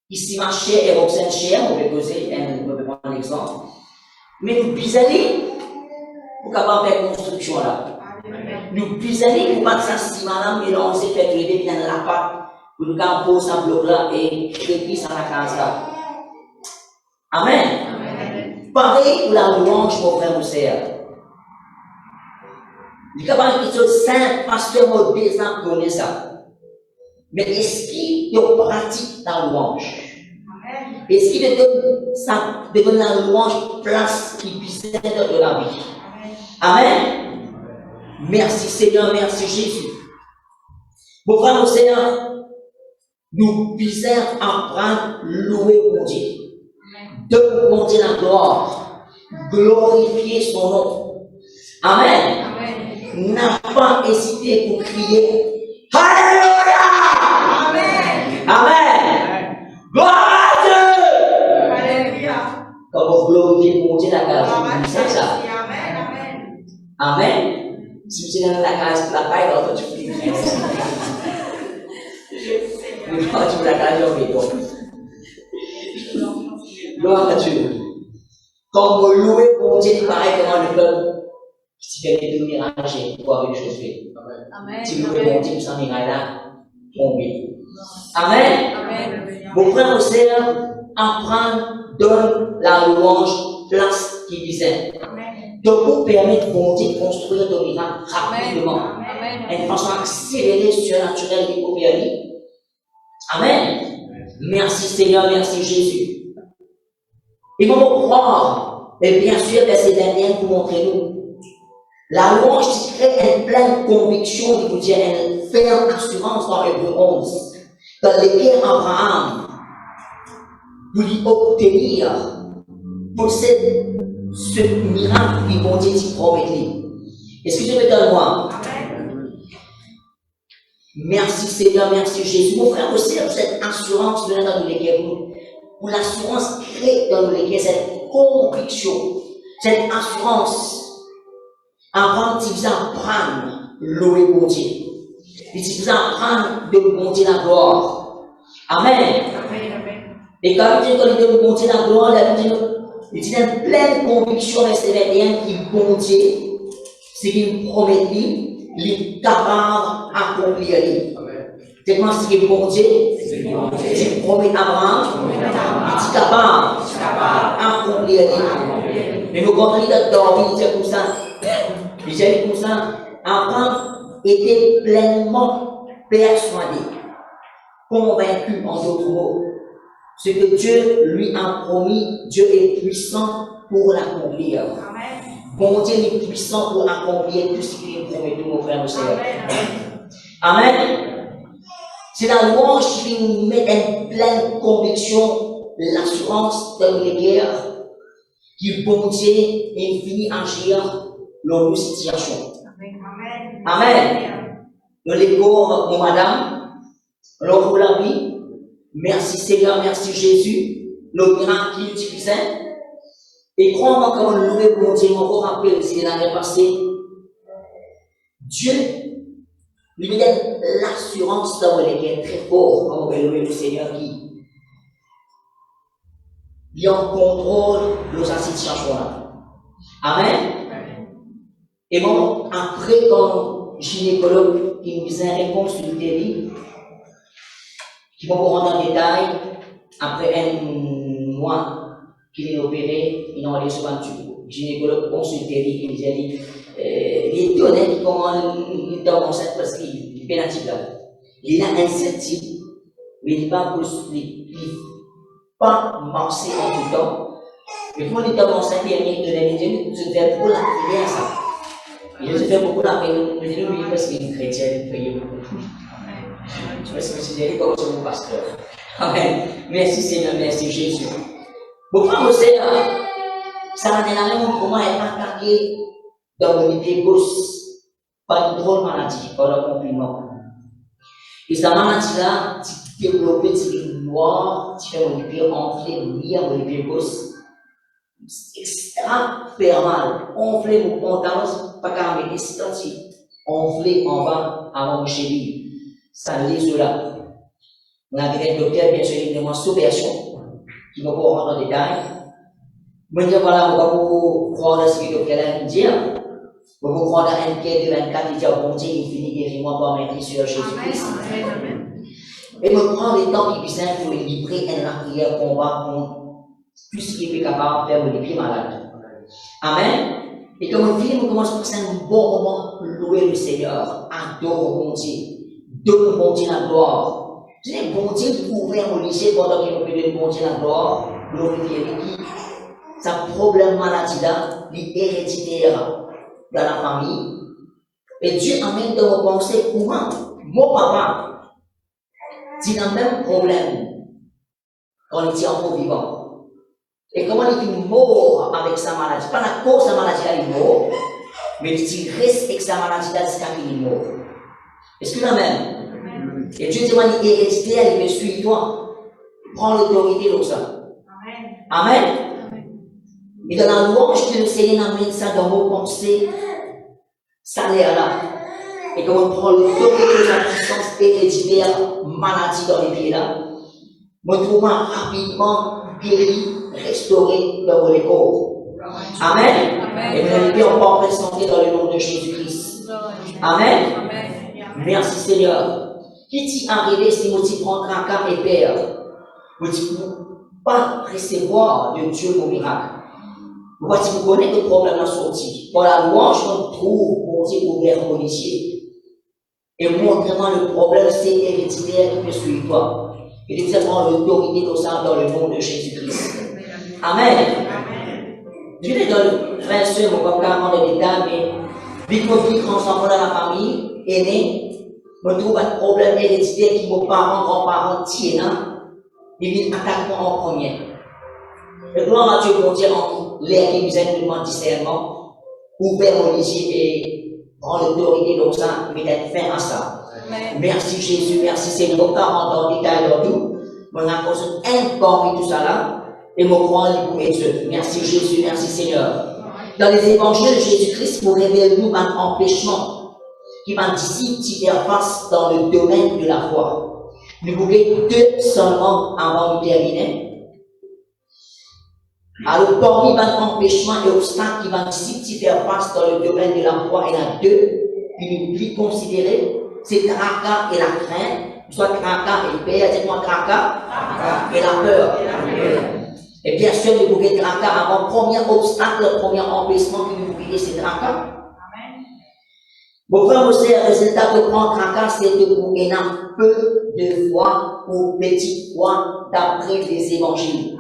Ici, ma cher et oxène cher, on peut poser un exemple. Mais nous bisaler pour capable faire construction là. Nous bisaler pour pas que ça ciment là mélanger, faire lever bien la pâte. Pour nous poser un bloc là et créer ça la case là. Amen. Pareil pour la louange, mon frère, mon sœur. Il y a pas une chose simple, pasteur Maudé, ça connaît ça. Mais est-ce qu'il pratique la louange? Est-ce qu'il te donne la louange place qui puisse être de la vie? Amen. Merci Seigneur, merci Jésus. Mon frère, mon sœur, nous puissions apprendre à louer mon Dieu. De mon Dieu la gloire. Glorifier son nom. Amen. N'a pas hésité pour crier Alléluia! Amen! Amen! Gloire à Dieu! Alléluia! Quand vous glorifiez mon Dieu la case, vous savez ça? Amen! Amen! Si vous êtes dans la case, la paille, alors tu pries. Mais quand tu la case, on fait quoi? Gloire à Dieu! Quand vous louez mon Dieu, pareil comment le peuple. Si tu fais des mirages, tu vois des choses faites. Si vous pouvez monter, vous s'en irez là, tomber. Amen. Mon frère ou sœur, apprendre, donne la louange, place qui disait. Donc, vous permet de monter, de construire ton miracle rapidement. Une façon accélérée, surnaturelle et opérée. Amen. Merci Seigneur, merci Jésus. Et pour croire, et bien sûr, ces dernières pour montrer nous. La louange crée une pleine conviction, il vous dit, une ferme assurance dans Hébreux 11, dans lesquels Abraham voulait obtenir pour ce miracle qui vont dire qu'il promettait. Est-ce que Dieu me donne moi? Merci Seigneur, merci Jésus. Mon frère aussi, cette assurance dans lesquels pour l'assurance crée dans lesquels cette conviction, cette assurance. Avant de apprendre louer mon Dieu. Il dit, vous apprendre de monter la gloire. Amen. Et quand il dit de monter la gloire, il dit une pleine conviction, verset 21, qu'il bon Dieu, c'est qu'il promet lui, il est capable d'accomplir. C'est comment ce qu'il bon Dieu, il promet Abraham, il est capable d'accomplir. Mais nous comprenons que David disait comme ça, il disait comme ça, Abraham était pleinement persuadé, convaincu en d'autres mots. Ce que Dieu lui a promis, Dieu est puissant pour l'accomplir. Bon Dieu est puissant pour accomplir tout ce qu'il est promis, mon frère, mon Seigneur. Amen. C'est la louange qui nous met en pleine conviction, l'assurance dans les guerres, qui bon Dieu est fini agir dans nos situations. Amen. Nous les mon madame, l'on vous la vie. Merci Seigneur, merci Jésus, le miracle qui utilisait. Et crois-moi comme on louait pour Dieu, on vous rappelle, c'est l'année passée. Dieu lui donne l'assurance d'avoir les gains très forts, comme on va louer le Seigneur qui est en contrôle de sa situation là. Amen. Et bon, après, quand gynécologue qui nous faisait une réponse sur le télé, qui vont vous rendre en détail, après un mois qu'il est opéré, ils ont allé sur un gynécologue consulté, il dit, il est honnête comment il est enceinte parce qu'il est pénatique là. Il a un incertitude, mais il n'est pas marché en tout temps. Mais quand il est enceinte, il dit, je fais beaucoup la prière ça. Il se fait beaucoup la prière, mais il dit, parce qu'il est chrétien, il prie beaucoup. Je vais se considérer comme mon pasteur. Amen. Merci Seigneur, merci Jésus. Pourquoi vous savez, ça m'a donné pour moi être attaqué dans mon pied gauche par une drôle maladie, par le compliment. Et cette maladie-là, tu développes une noire, tu fais mon pied enflé, briller mon pied gauche. C'est extra faire mal. Enflé mon pantalon, pas qu'à mettre des enflé en bas avant mon cheville. Ça les là. On a dit le docteur, bien sûr, il demande sous version, qui va pas rentrer en détail. Je vais dire, voilà, on va vous croire ce que le docteur a dit. On va vous croire dans un quai de 24, il dit, bon Dieu, il finit guéris-moi par mettre sur Jésus-Christ. Et me prendre le temps qui puisse pour livrer un prière combat contre tout ce qui est capable de faire me pieds malades. Amen. Et comme on finit, on commence à passer un bon moment, louer le Seigneur, adorer mon Dieu. Donne bon Dieu la gloire. Je dis, bon Dieu, pour ouvrir mon lycée pendant qu'il me donne bon Dieu la gloire, glorifier qui sa problème maladie là, l'héréditaire dans la famille. Et Dieu amène dans vos pensées comment mon papa, il a le même problème quand il était encore vivant. Et comment il est mort avec sa maladie. Pas la cause de sa maladie, il est mort, mais il reste avec sa maladie là jusqu'à qu'il est mort. Est-ce que la même? Et Dieu demande l'héréditaire, il me suit toi. Prends l'autorité dans ça. Amen. Et dans la louange que le Seigneur amène ça dans vos pensées, ça l'air là. Et quand on prend l'autorité de la puissance héréditaire, maladie dans les pieds là, on trouve rapidement guéri, restauré dans vos corps. Amen. Et vous allez bien en parfaite santé dans le nom de Jésus-Christ. Amen. Merci Seigneur. Qui t'y arrivé si vous t'y prendre un cap et père? Vous ne pas recevoir de Dieu vos miracles. Vous connaissez que le problème a sorti. Par la louange, on trouve pour Dieu ouvert vos initiés. Et montrez-moi le problème, c'est héréditaire qui peut suivre toi. Et nous avons l'autorité de ça dans le nom de Jésus-Christ. Amen. Je vais dans le frère seul, on va pas rentrer dans les détails, mais vite mon fils transformé dans la famille, aîné, me trouve un problème héréditaire qui vos parents, grands-parents tiennent, ils viennent attaquer en premier. Et gloire à Dieu pour dire en l'air qui nous aide de discernement, ouvert mon lycée et prendre l'autorité dans ça, mais d'être fin à ça. Merci Jésus, merci Seigneur, pas rentrer en détail dans tout, mais on a posé un parmi tout ça là, et mon croix pour Dieu. Merci Jésus, merci Seigneur. Dans les évangiles de Jésus-Christ, pour révéler nous un empêchement. qui va d'ici faire face dans le domaine de la foi. Nous voulons deux seulement avant de terminer. Alors, parmi les empêchements et obstacles qui vont d'ici faire face dans le domaine de la foi, il y en a deux qui nous plus considérer, c'est tracas et la crainte, soit tracas et peur, dites-moi tracas et la peur. Et bien sûr, nous voulons tracas avant, premier obstacle, le premier empêchement que nous voulons, c'est tracas. Bon, frère, aussi, le résultat de prendre tracas, c'est de vous gagner un peu de foi ou petite foi d'après les évangiles.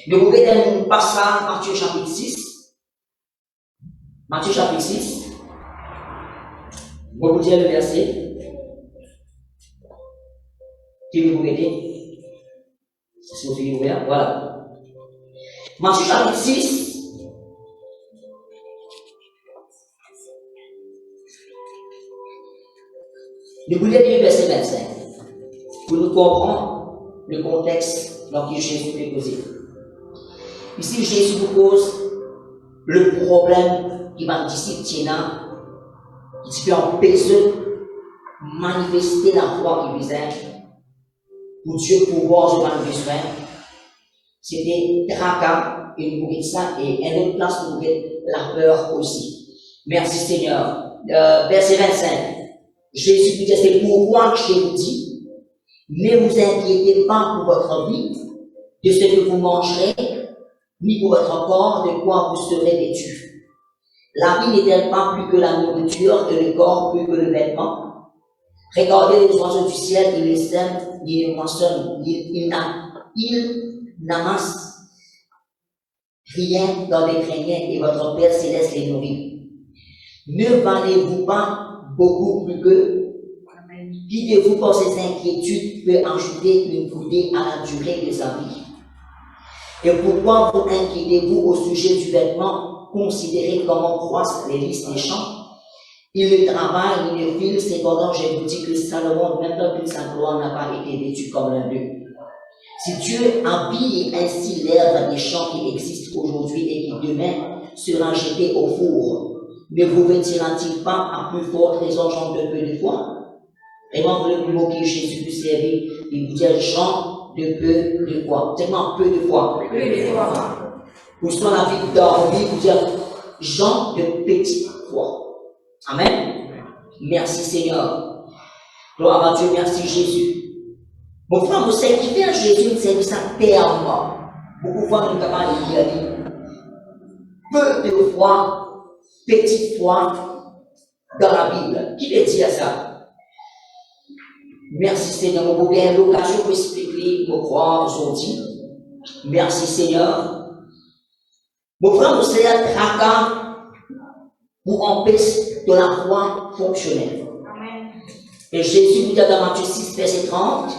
Nous voulons un passage, Matthieu chapitre 6. Matthieu chapitre 6. Je vais vous dire le verset. Qui vous aider? Si vous voulez ouvrir, voilà. Matthieu chapitre 6. Nous voulons lire le verset 25 pour nous comprendre le contexte dans lequel Jésus est posé. Ici, Jésus vous pose le problème qui va d'ici Tina, qui peut empêcher de manifester la foi qui visait pour Dieu pouvoir se manifester. C'était tracas, une bourrée de ça, et une autre place pour la peur aussi. Merci Seigneur. Verset 25. Jésus dit, c'est pourquoi je vous dis, ne vous inquiétez pas pour votre vie, de ce que vous mangerez, ni pour votre corps, de quoi vous serez vêtus. La vie n'est-elle pas plus que la nourriture, et le corps plus que le vêtement? Regardez les oiseaux du ciel, ils les sèment, ils les moissonnent, ils n'amassent rien dans les greniers, et votre Père céleste les nourrit. Ne valez-vous pas beaucoup plus que? Qui de vous, par ces inquiétudes, peut ajouter une coudée à la durée de sa vie? Et pourquoi vous inquiétez-vous au sujet du vêtement? Considérez comment croissent les lys des champs. Il ne travaille, il ne file, cependant je vous dis que Salomon, même dans toute sa gloire, n'a pas été vêtu comme l'un d'eux. Si Dieu habille ainsi l'herbe des champs qui existent aujourd'hui et qui demain sera jeté au four, ne vous vêtira-t-il pas à plus forte raison, gens de peu de foi? Vraiment, le mot que Jésus vous servir, il vous dit gens de peu de foi. Tellement peu de foi. Peu de foi. Pour soit la vie dormie, vous dire gens de petite foi. Amen. Merci Seigneur. Gloire à Dieu, merci Jésus. Mon frère, vous savez qui fait à Jésus, c'est ça tellement. Beaucoup de fois, nous capables de dire peu de foi, petite foi dans la Bible. Qui veut dire ça? Merci Seigneur, vous avez bien l'occasion pour expliquer vos croix aujourd'hui. Merci Seigneur. Mon frère, vous savez, tracas pour empêcher de la foi fonctionnelle. Et Jésus vous dit dans Matthieu 6, verset 30,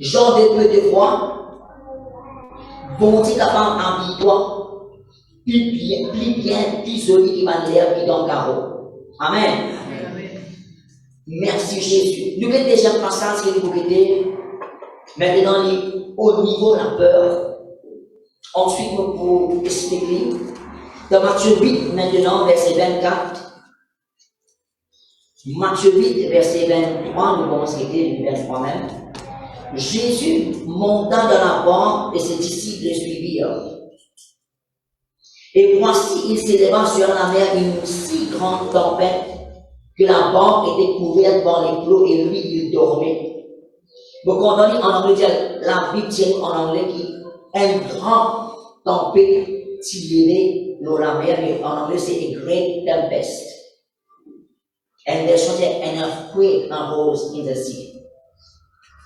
gens de peu de foi, vont-ils capable habille-toi, plus bien, plus joli qui va l'air qui dans le carreau. Amen. Merci Jésus. Nous avons déjà un passage que nous avons maintenant au niveau de la peur. Ensuite, nous pouvons expliquer. Dans Matthieu 8, maintenant, verset 24. Matthieu 8, verset 23, nous allons citer le verset 23 même. Jésus monta dans la barque et ses disciples le suivirent. Et voici, il s'éleva sur la mer une si grande tempête que la barque était couverte par les flots et lui, il dormait. Donc, on dit en anglais, la Bible dit en anglais qu'une grande tempête s'élevait dans la mer, mais en anglais, c'est a great tempest. And there's such an earthquake arose in the sea.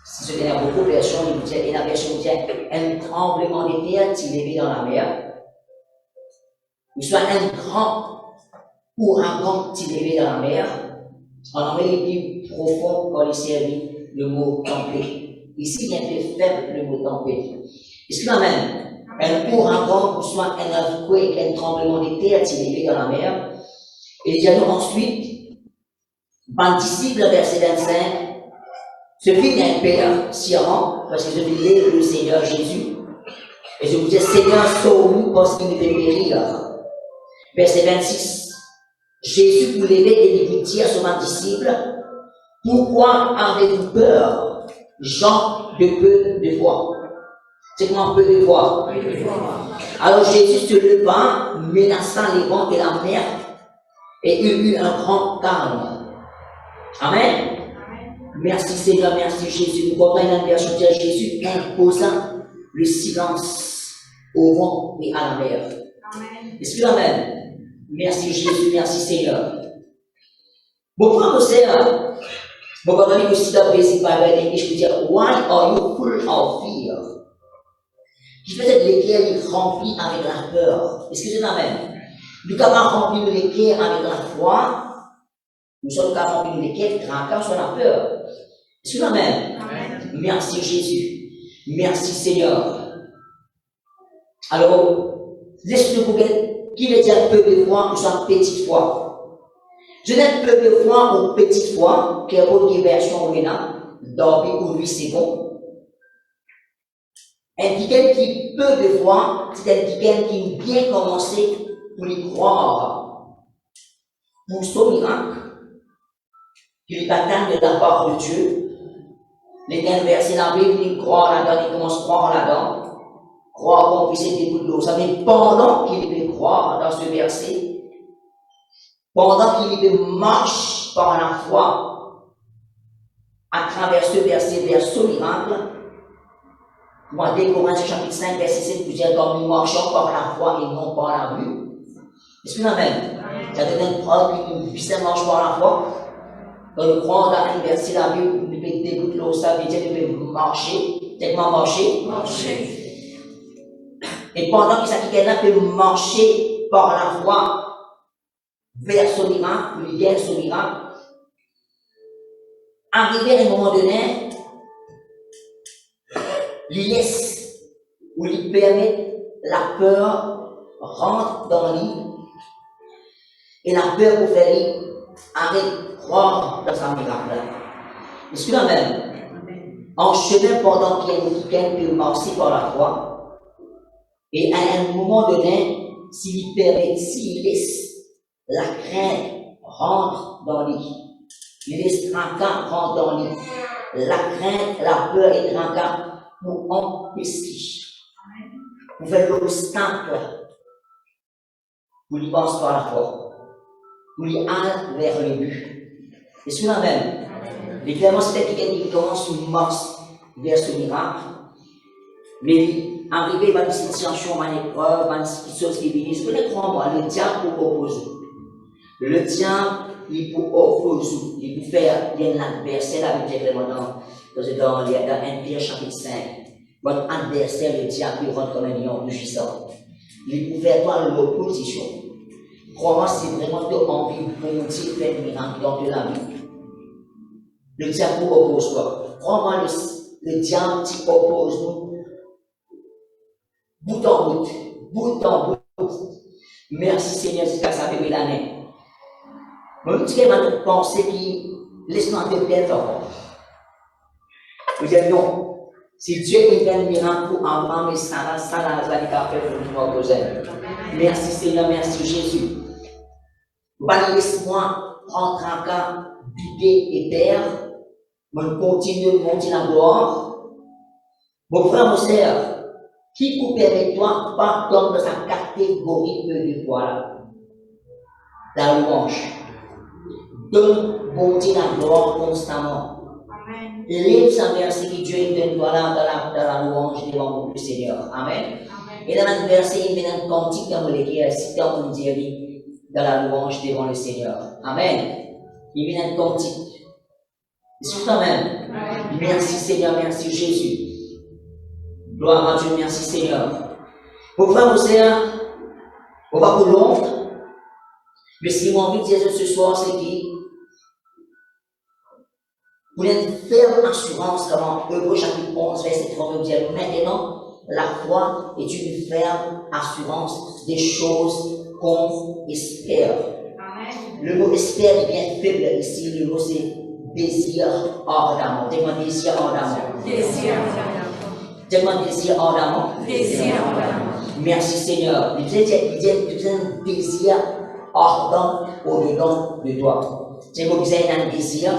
Si ce qu'il y a beaucoup de versions, il y a une version qui dit un tremblement de terre s'élevait dans la mer. Ou soit un grand ouragan s'élevait dans la mer. En anglais, il est plus profond quand il servi le mot tempête. Ici, il y a un peu faible le mot tempête. Est-ce que même un ouragan ou soit un earthquake, un tremblement de terre s'élevait dans la mer? Et il y a ensuite, dans le disciple, verset 25, ce fut d'un père sirant, parce que je disais le Seigneur Jésus, et je vous dis, Seigneur, sauve-nous parce qu'il nous fait périr. Verset 26. Jésus vous levait et lui dit à son disciple, pourquoi avez-vous peur, gens de peu de foi? C'est comment peu de foi? Alors Jésus se leva, menaça les vents et la mer, et il eut un grand calme. Amen. Merci Seigneur, merci Jésus. Nous comprenons une version de Jésus imposa le silence au vent et à la mer. Est-ce que Amen? Merci Jésus, merci Seigneur. Mon frère, mon sœur, mon compagnon que si tu basic Bible, je peux dire, why are you full of fear? Qui peut être les cœurs remplis avec la peur. Est-ce que c'est Amen? Nous sommes remplis les cœurs avec la foi. Nous sommes remplis les cœurs grandement sur la peur. Est-ce que Amen? Merci Jésus. Merci Seigneur. Alors, laisse-nous qui veut dire peu de foi, nous sommes petite foi. Je n'ai peu de foi ou petite foi, qui est une version au Ménat, dormir pour lui c'est bon. Un quelqu'un qui peu de foi, c'est un quelqu'un qui bien commencé pour y croire. Pour son miracle, qu'il attend de la part de Dieu. Les derniers versets dans la Bible, il croit là-dedans, il commence à croire là-dedans. Croire qu'on puisse être des bouts de l'eau. Vous savez, pendant qu'il peut croire dans ce verset, pendant qu'il peut marcher par la foi, à travers ce verset, vers ce miracle, moi, dès Corinthiens chapitre 5, verset 7, vous dites, comme nous marchons par la foi et non par la vue. Est-ce que vous avez ça devient une preuve qu'une puissance marche par la foi? Quand nous croyons dans un verset de la Bible, nous pouvons dégoûter l'eau, ça veut dire que nous pouvons marcher. Tellement marcher. Et pendant que ça quelqu'un peut marcher par la foi vers son miracle, lui gagne son miracle, arrivé à un moment donné, il laisse ou il permet la peur rentre dans lui et la peur pour faire lui arrête de croire dans sa miracle. Est-ce que même en chemin pendant qu'il y a une quelqu'un peut marcher par la foi, et à un moment donné, s'il permet, s'il laisse la crainte rentre dans lui, il laisse tracas rentre dans lui, la crainte, la peur et tracas pour empêcher, pour faire l'obstacle, pour lui passer par la foi, pour lui aller vers le but. Est-ce que la même? Mais clairement, c'était quelqu'un qui commence une marche vers ce miracle, mais arrivé à une situation, à une épreuve, à une situation qui vient, je connais croire-moi, le diable pour opposer. Le diable, il peut opposer, il peut faire bien l'adversaire, la Bible vraiment dans 1 Pierre chapitre 5. Votre adversaire, le diable, il rentre comme un lion rugissant. Il peut faire toi l'opposition. Crois-moi, c'est vraiment de envie pour nous dire faire un miracle dans de la vie. Le diable vous oppose toi. Crois-moi, le diable t'oppose nous. Bout en bout. Merci Seigneur, c'est ça fait l'année. Mais vous dites que pensée qui laisse-nous un peu bien encore. Vous dites non. Si Dieu est un miracle pour Abraham et Sarah, ça va être parfait pour nous opposer. Merci Seigneur, merci Jésus. Laisse-moi prendre un cas d'idée et terre, mais continue de monter la gloire. Mon frère, mon sœur, qui vous permet toi pas dans sa catégorie de foi là? La louange. Donne bon Dieu la gloire constamment. Lève sa verset que Dieu donne voilà dans la louange devant le Seigneur. Amen. Et dans le verset, il vient un cantique dans le qui est cité en Dieu dans la louange devant le Seigneur. Amen. Il vient un cantique. C'est Amen. Merci Seigneur, merci Jésus. Gloire à Dieu, merci Seigneur. Mon frère, mon sœur, on va pour l'ombre. Mais ce qui m'a envie de dire ce soir, c'est que vous avez une ferme assurance dans Hébreux chapitre 11, verset 32, dire maintenant, la foi est une ferme assurance des choses qu'on espère. Amen. Le mot espère est bien faible ici, le mot c'est désir ardemment. Dis-moi désir ardemment. Désir ardemment. Dis-moi désir ardemment. Désir ardemment. Merci Seigneur. Il y a un désir ardent au-dedans de toi. C'est comme ça, il y a un désir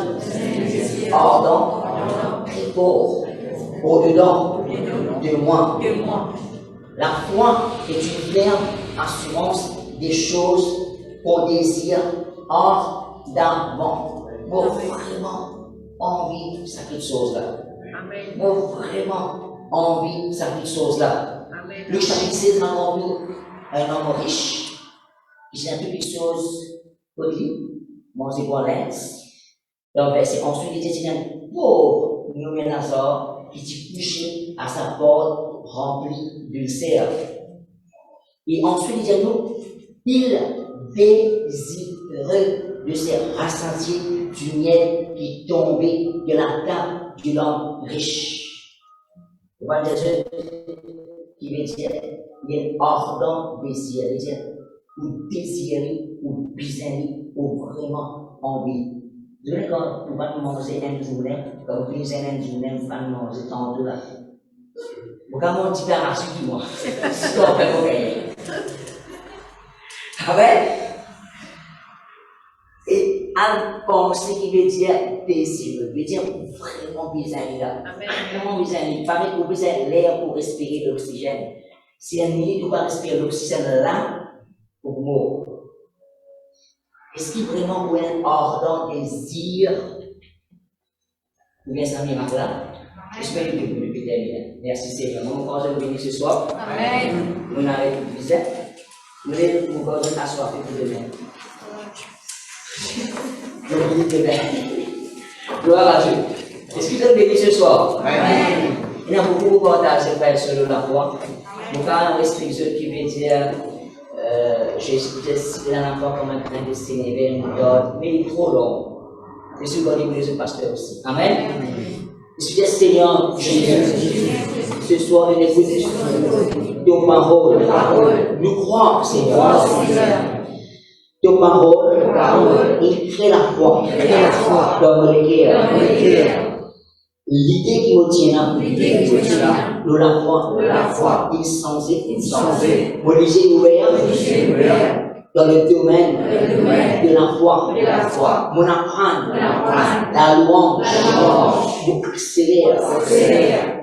ardent, très fort, au-dedans de moi. La foi est une ferme assurance des choses qu'on désire ardemment. Moi, vraiment envie de cette chose-là. Moi, vraiment envie de cette chose-là. Le chapitre 16 m'a rendu un homme riche. J'ai un peu quelque chose pour lui. Manger pour l'aise. Donc, ensuite, il dit, un pauvre nommé Lazare qui était couché à sa porte remplie d'ulcères. Et ensuite, il dit, nous, il désirait de se rassasier du miel qui tombait de la table de l'homme riche. Vous voyez Jésus qui veut dire, il y a un ardent désir, il veut dire, ou désirer, ou bisainer, ou vraiment envie. Je veux quand vous allez manger un journée, quand vous cuisinez un journée, vous allez manger tant de là. Vous allez manger un archi du mois. C'est quoi vous gagner? Amen. Et à penser qui veut dire désir, veut dire vraiment bisainer là. Vraiment bisainer. Pas avec vous besoin l'air pour respirer l'oxygène. Si un minute vous va respirer l'oxygène là, pour mourir. Est-ce qu'il vraiment vous un ardent désir ou bien c'est un miracle là? J'espère que vous pouvez terminer. Merci Seigneur. Mon corps est venu ce soir. Amen. Vous n'avez plus besoin. Vous allez mon corps est assoiffé pour demain. Gloire à Dieu. Est-ce que vous êtes bénis ce soir? Amen. Il y a beaucoup de partages frères selon la foi. Mon cas, on respecte ceux qui veut dire. J'ai cité la dernière fois comme un train de Sénégal, mais il est trop long. Je suis donné pour les autres pasteurs aussi. Amen. Je suis dit, Seigneur Jésus, ce soir, nous écoutons ton parole. Nous croyons, Seigneur. Ton parole, il crée la foi dans le cœur. L'idée qui me tient là, nous la foi, il censé, vous lisez ouvert dans le domaine de la foi, mon apprendre, la louange, mon accélère,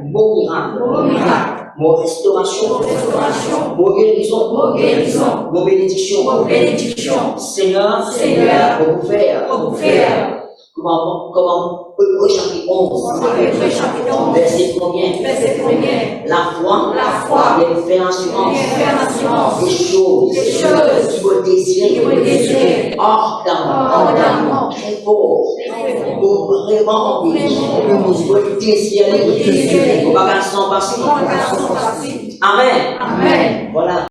mon miracle, mon restauration, mon guérison, mon bénédiction, Seigneur, pour vous faire. Comment Hébreux chapitre 11, verset combien? La foi, il fait assurance des choses qui vont désirer ardemment, très fort, pour vraiment envie, pour désirer, pour pas qu'elle s'en passe. Amen. Voilà.